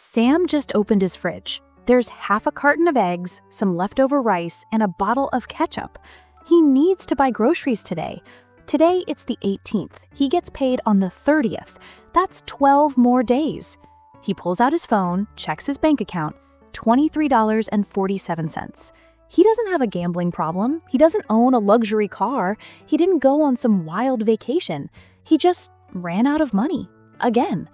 Sam just opened his fridge. There's half a carton of eggs, some leftover rice, and a bottle of ketchup. He needs to buy groceries today. Today, it's the 18th. He gets paid on the 30th. That's 12 more days. He pulls out his phone, checks his bank account, $23.47. He doesn't have a gambling problem. He doesn't own a luxury car. He didn't go on some wild vacation. He just ran out of money. Again.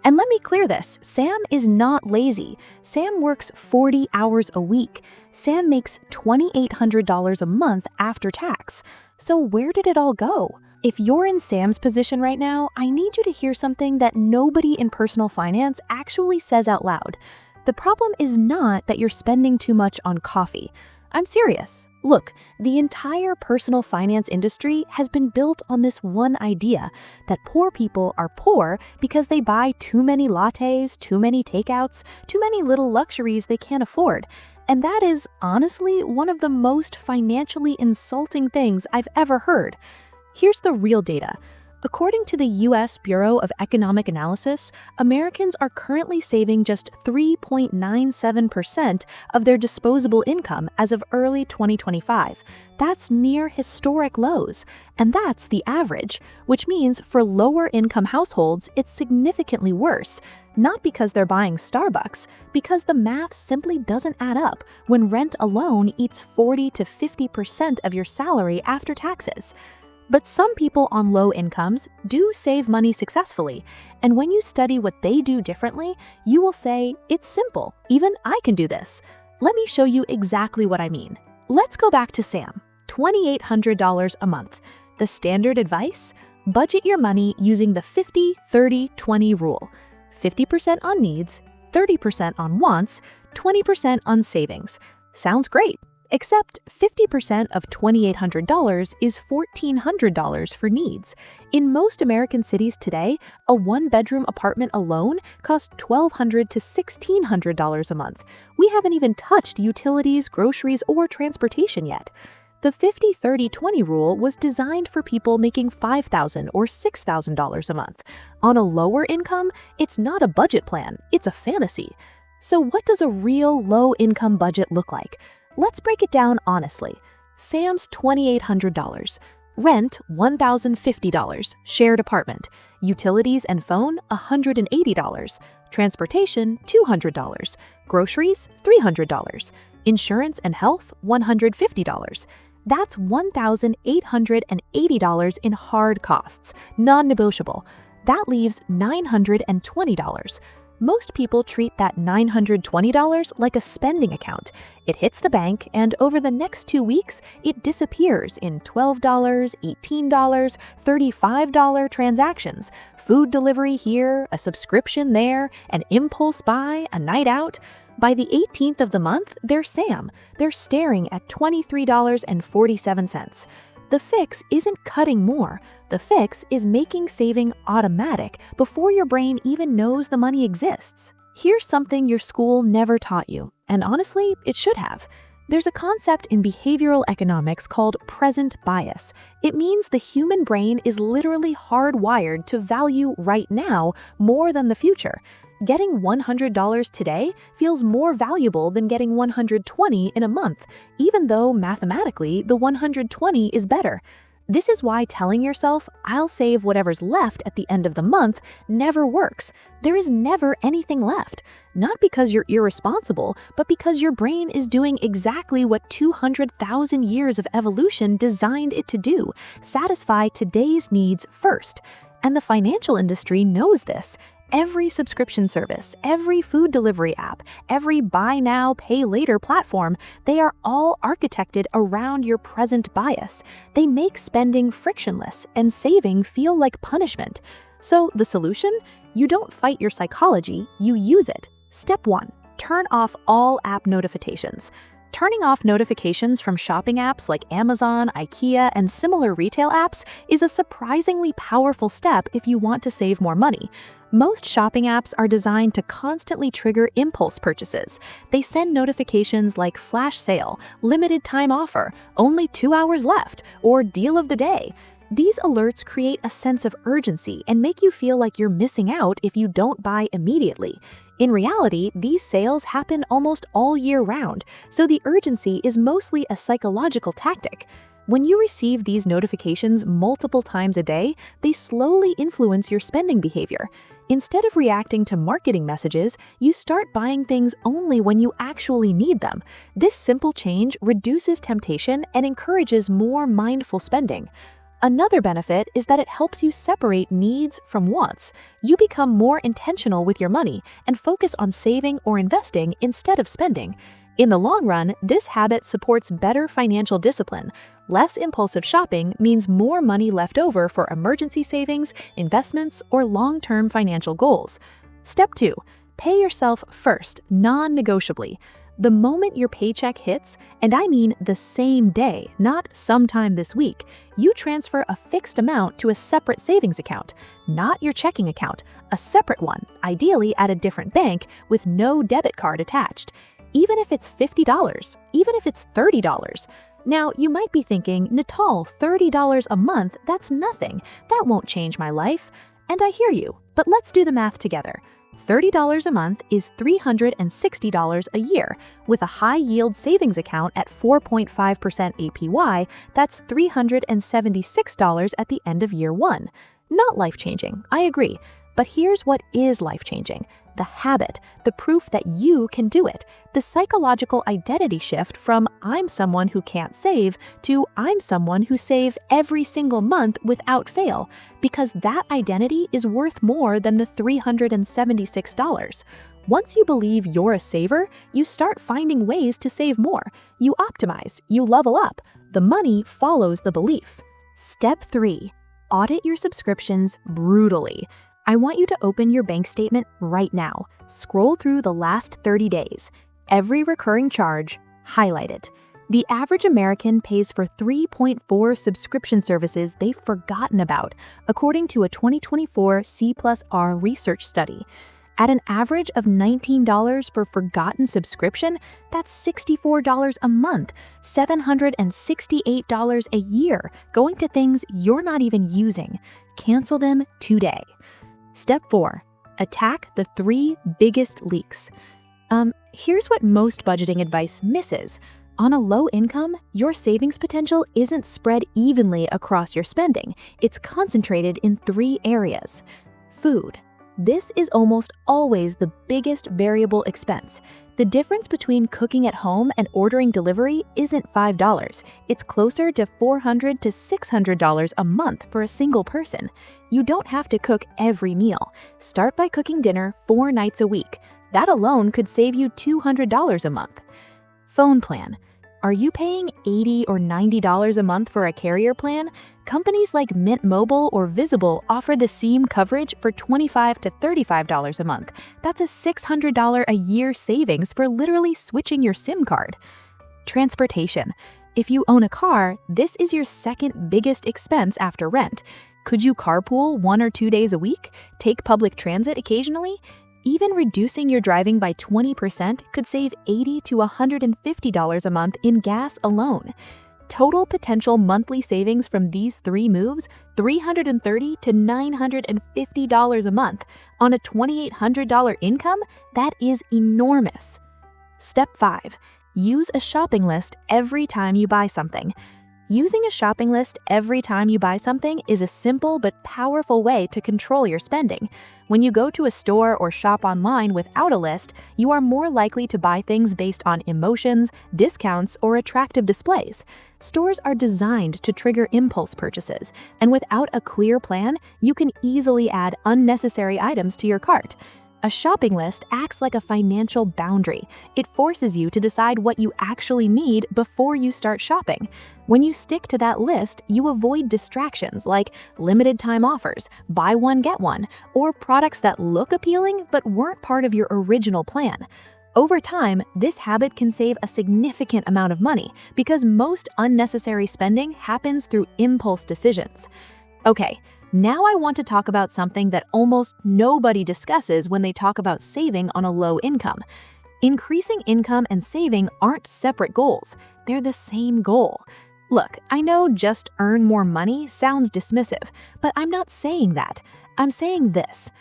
And let me clear this, Sam is not lazy. Sam works 40 hours a week. Sam makes $2,800 a month after tax. So where did it all go? If you're in Sam's position right now, I need you to hear something that nobody in personal finance actually says out loud. The problem is not that you're spending too much on coffee. I'm serious. Look, the entire personal finance industry has been built on this one idea that poor people are poor because they buy too many lattes, too many takeouts, too many little luxuries they can't afford. And that is, honestly, one of the most financially insulting things I've ever heard. Here's the real data. According to the U.S. Bureau of Economic Analysis, Americans are currently saving just 3.97% of their disposable income as of early 2025. That's near historic lows, and that's the average, which means for lower-income households, it's significantly worse. Not because they're buying Starbucks, because the math simply doesn't add up when rent alone eats 40 to 50% of your salary after taxes. But some people on low incomes do save money successfully, and when you study what they do differently, you will say, it's simple, even I can do this. Let me show you exactly what I mean. Let's go back to Sam, $2,800 a month. The standard advice? Budget your money using the 50-30-20 rule. 50% on needs, 30% on wants, 20% on savings. Sounds great. Except 50% of $2,800 is $1,400 for needs. In most American cities today, a one-bedroom apartment alone costs $1,200 to $1,600 a month. We haven't even touched utilities, groceries, or transportation yet. The 50-30-20 rule was designed for people making $5,000 or $6,000 a month. On a lower income, it's not a budget plan, it's a fantasy. So what does a real low-income budget look like? Let's break it down honestly. Sam's $2,800. Rent, $1,050. Shared apartment. Utilities and phone, $180. Transportation, $200. Groceries, $300. Insurance and health, $150. That's $1,880 in hard costs, non-negotiable. That leaves $920. Most people treat that $920 like a spending account. It hits the bank, and over the next 2 weeks, it disappears in $12, $18, $35 transactions. Food delivery here, a subscription there, an impulse buy, a night out. By the 18th of the month, they're Sam. They're staring at $23.47. The fix isn't cutting more. The fix is making saving automatic before your brain even knows the money exists. Here's something your school never taught you, and honestly, it should have. There's a concept in behavioral economics called present bias. It means the human brain is literally hardwired to value right now more than the future. Getting $100 today feels more valuable than getting $120 in a month, even though mathematically the $120 is better. This is why telling yourself, I'll save whatever's left at the end of the month, never works. There is never anything left. Not because you're irresponsible, but because your brain is doing exactly what 200,000 years of evolution designed it to do, satisfy today's needs first. And the financial industry knows this. Every subscription service, every food delivery app, every buy now, pay later platform, they are all architected around your present bias. They make spending frictionless and saving feel like punishment. So the solution? You don't fight your psychology, you use it. Step 1. Turn off all app notifications. Turning off notifications from shopping apps like Amazon, IKEA, and similar retail apps is a surprisingly powerful step if you want to save more money. Most shopping apps are designed to constantly trigger impulse purchases. They send notifications like flash sale, limited time offer, only 2 hours left, or deal of the day. These alerts create a sense of urgency and make you feel like you're missing out if you don't buy immediately. In reality, these sales happen almost all year round, so the urgency is mostly a psychological tactic. When you receive these notifications multiple times a day, they slowly influence your spending behavior. Instead of reacting to marketing messages, you start buying things only when you actually need them. This simple change reduces temptation and encourages more mindful spending. Another benefit is that it helps you separate needs from wants. You become more intentional with your money and focus on saving or investing instead of spending. In the long run, this habit supports better financial discipline. Less impulsive shopping means more money left over for emergency savings, investments, or long-term financial goals. Step 2. Pay yourself first, non-negotiably. The moment your paycheck hits, and I mean the same day, not sometime this week, you transfer a fixed amount to a separate savings account, not your checking account, a separate one, ideally at a different bank with no debit card attached. Even if it's $50, even if it's $30. Now, you might be thinking, Natal, $30 a month, that's nothing. That won't change my life. And I hear you, but let's do the math together. $30 a month is $360 a year. With a high-yield savings account at 4.5% APY, that's $376 at the end of year 1. Not life-changing, I agree. But here's what is life-changing. The habit, the proof that you can do it, the psychological identity shift from I'm someone who can't save to I'm someone who save every single month without fail, because that identity is worth more than the $376. Once you believe you're a saver, you start finding ways to save more. You optimize, you level up. The money follows the belief. Step 3. Audit your subscriptions brutally. I want you to open your bank statement right now. Scroll through the last 30 days. Every recurring charge, highlight it. The average American pays for 3.4 subscription services they've forgotten about, according to a 2024 C+R research study. At an average of $19 for forgotten subscription, that's $64 a month, $768 a year, going to things you're not even using. Cancel them today. Step 4. Attack the 3 biggest leaks. Here's what most budgeting advice misses. On a low income, your savings potential isn't spread evenly across your spending. It's concentrated in 3 areas. Food. This is almost always the biggest variable expense. The difference between cooking at home and ordering delivery isn't $5. It's closer to $400 to $600 a month for a single person. You don't have to cook every meal. Start by cooking dinner 4 nights a week. That alone could save you $200 a month. Phone plan. Are you paying $80 or $90 a month for a carrier plan? Companies like Mint Mobile or Visible offer the same coverage for $25 to $35 a month. That's a $600 a year savings for literally switching your SIM card. Transportation. If you own a car, this is your second biggest expense after rent. Could you carpool 1 or 2 days a week? Take public transit occasionally? Even reducing your driving by 20% could save $80 to $150 a month in gas alone. Total potential monthly savings from these 3 moves, $330 to $950 a month. On a $2,800 income, that is enormous. Step 5. Use a shopping list every time you buy something. Using a shopping list every time you buy something is a simple but powerful way to control your spending. When you go to a store or shop online without a list, you are more likely to buy things based on emotions, discounts, or attractive displays. Stores are designed to trigger impulse purchases, and without a clear plan, you can easily add unnecessary items to your cart. A shopping list acts like a financial boundary. It forces you to decide what you actually need before you start shopping. When you stick to that list, you avoid distractions like limited time offers, buy one, get one, or products that look appealing but weren't part of your original plan. Over time, this habit can save a significant amount of money because most unnecessary spending happens through impulse decisions. Okay. Now I want to talk about something that almost nobody discusses when they talk about saving on a low income. Increasing income and saving aren't separate goals. They're the same goal. Look, I know just earn more money sounds dismissive, but I'm not saying that. I'm saying this.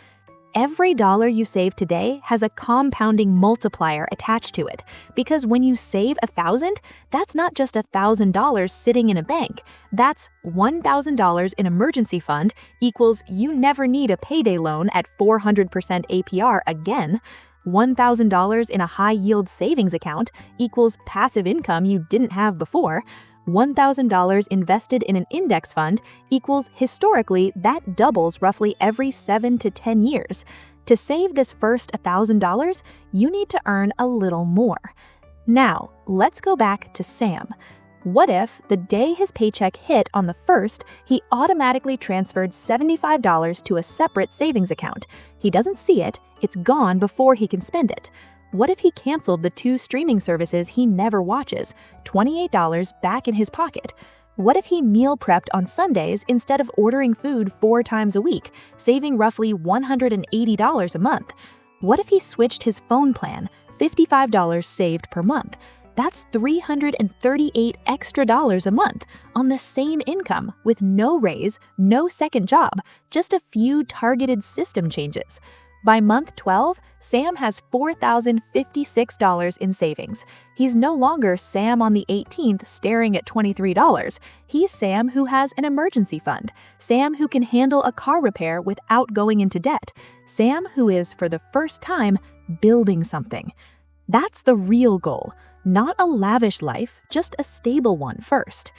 Every dollar you save today has a compounding multiplier attached to it, because when you save $1,000, that's not just $1,000 sitting in a bank. That's $1,000 in emergency fund equals you never need a payday loan at 400% APR again. $1,000 in a high-yield savings account equals passive income you didn't have before. $1,000 invested in an index fund equals historically that doubles roughly every 7 to 10 years. To save this first $1,000, you need to earn a little more. Now, let's go back to Sam. What if the day his paycheck hit on the 1st, he automatically transferred $75 to a separate savings account? He doesn't see it, it's gone before he can spend it. What if he canceled the 2 streaming services he never watches? $28 back in his pocket. What if he meal prepped on Sundays instead of ordering food 4 times a week, saving roughly $180 a month? What if he switched his phone plan, $55 saved per month? That's $338 extra a month on the same income with no raise, no second job, just a few targeted system changes. By month 12, Sam has $4,056 in savings. He's no longer Sam on the 18th staring at $23. He's Sam who has an emergency fund. Sam who can handle a car repair without going into debt. Sam who is, for the first time, building something. That's the real goal. Not a lavish life, just a stable one first.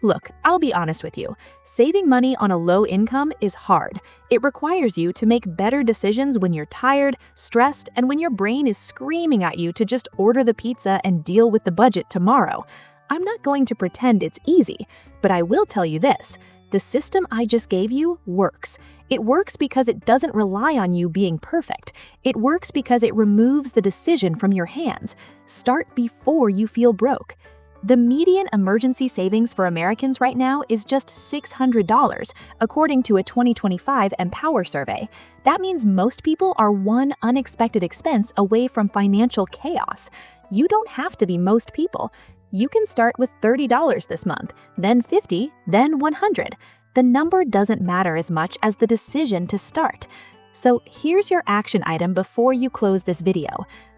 Look, I'll be honest with you. Saving money on a low income is hard. It requires you to make better decisions when you're tired, stressed, and when your brain is screaming at you to just order the pizza and deal with the budget tomorrow. I'm not going to pretend it's easy, but I will tell you this. The system I just gave you works. It works because it doesn't rely on you being perfect. It works because it removes the decision from your hands. Start before you feel broke. The median emergency savings for Americans right now is just $600, according to a 2025 Empower survey. That means most people are one unexpected expense away from financial chaos. You don't have to be most people. You can start with $30 this month, then $50, then $100. The number doesn't matter as much as the decision to start. So here's your action item before you close this video.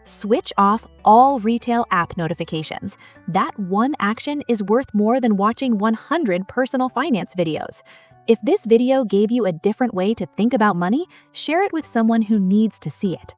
Switch off all retail app notifications. That one action is worth more than watching 100 personal finance videos. If this video gave you a different way to think about money, share it with someone who needs to see it.